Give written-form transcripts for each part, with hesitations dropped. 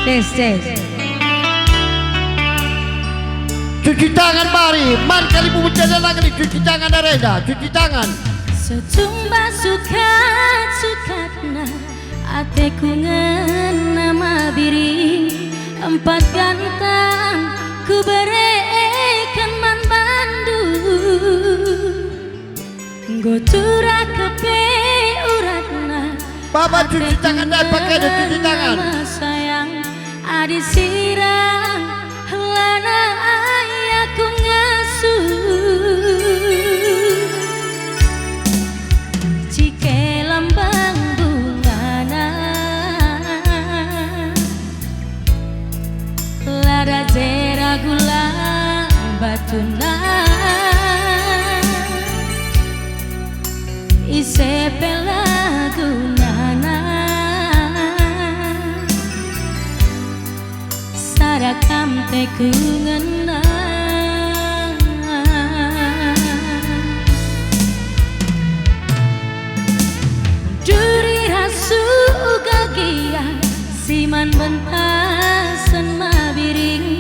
Tes. Cuci tangan mari, man kali bu berjalan lagi cuci tangan Reza, cuci tangan. Setumba sukat-sukatna ateku nama biring empat gantang ku berekan man bandu gotura kepe uratna Bapak cuci tangan dan pakai ada cuci tangan. Sayang adi sirang lana ayaku ngasuh cike lambang bungana lada zera gula batuna ise pelagunana sarakam teku ngena duri rasu gagia siman bentasen mabiring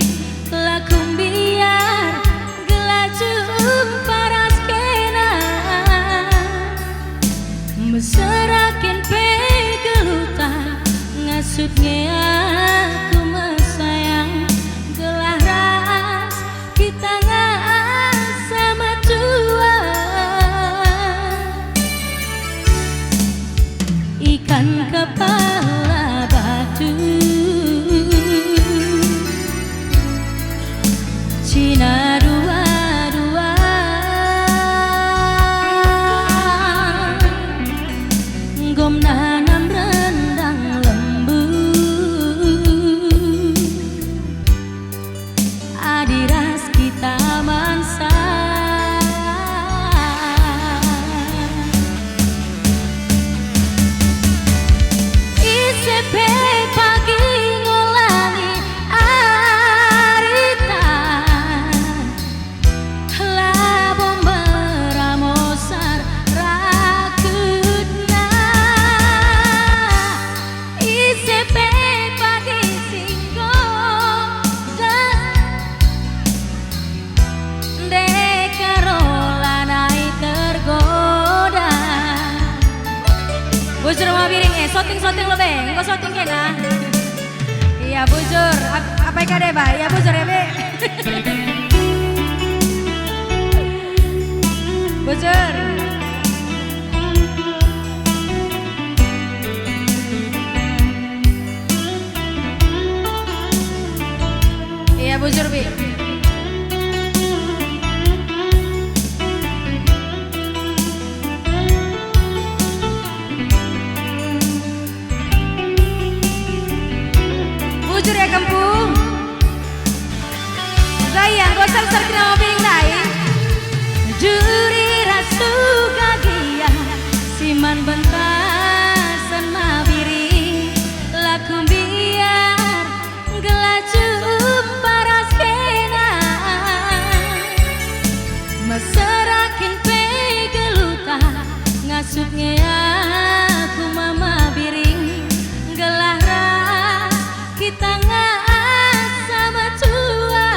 lakum biar gelajung paras kena meserakin pegeluta ngasutnya aku mesayang gelah ras kita ngas sama tua ikan kepala batu Cina dua-dua gomna nam rendang lembu adiras kita mansa isepe pagi ngolangi arita labom beramosar rakutna isepe pagi singgo dekarolanai tergoda bujur mau piring shooting lo be engko shooting kena iya bujur apa ikan deh ba iya bujur ya be bujur iya bujur bi bujur ya kampung sayang gak usah besar kena piring lain juri rasu gagia siman bentasan mabiring lakum biar gelajum paras kena meserakin pegeluta ngasutnya aku mama biring gelah ras kita ngas sama tua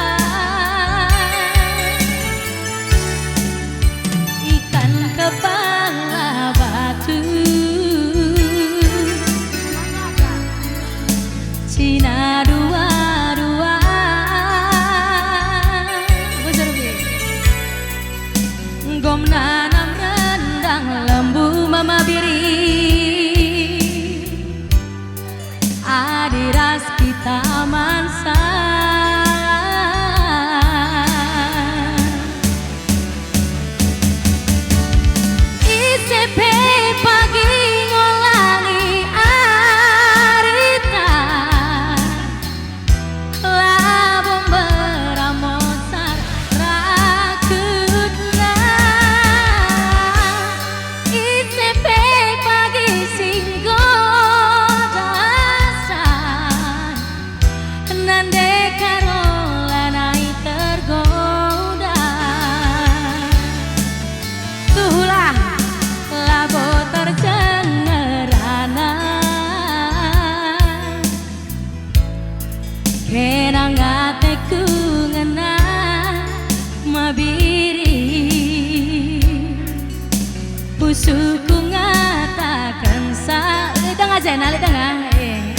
Kirang ateku ngena mabiri Pusuku ngatakan lidang aja nah lidang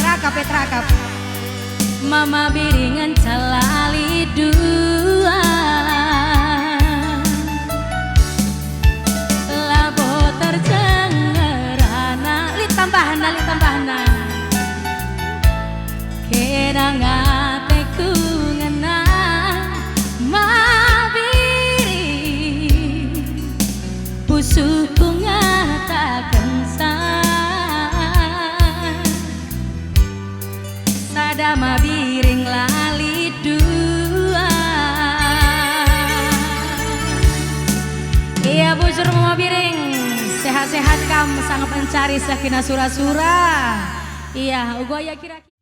rakap rakap Mama biringan calali dua Labo tercengerana li tambahana Kirang ateku ngena mabiri Pusuku ngatakan sada mabiring lali dua Iya bujur mama biring sehat-sehat kamu sangat mencari sakinah surah-surah Iya ugo ya kira-kira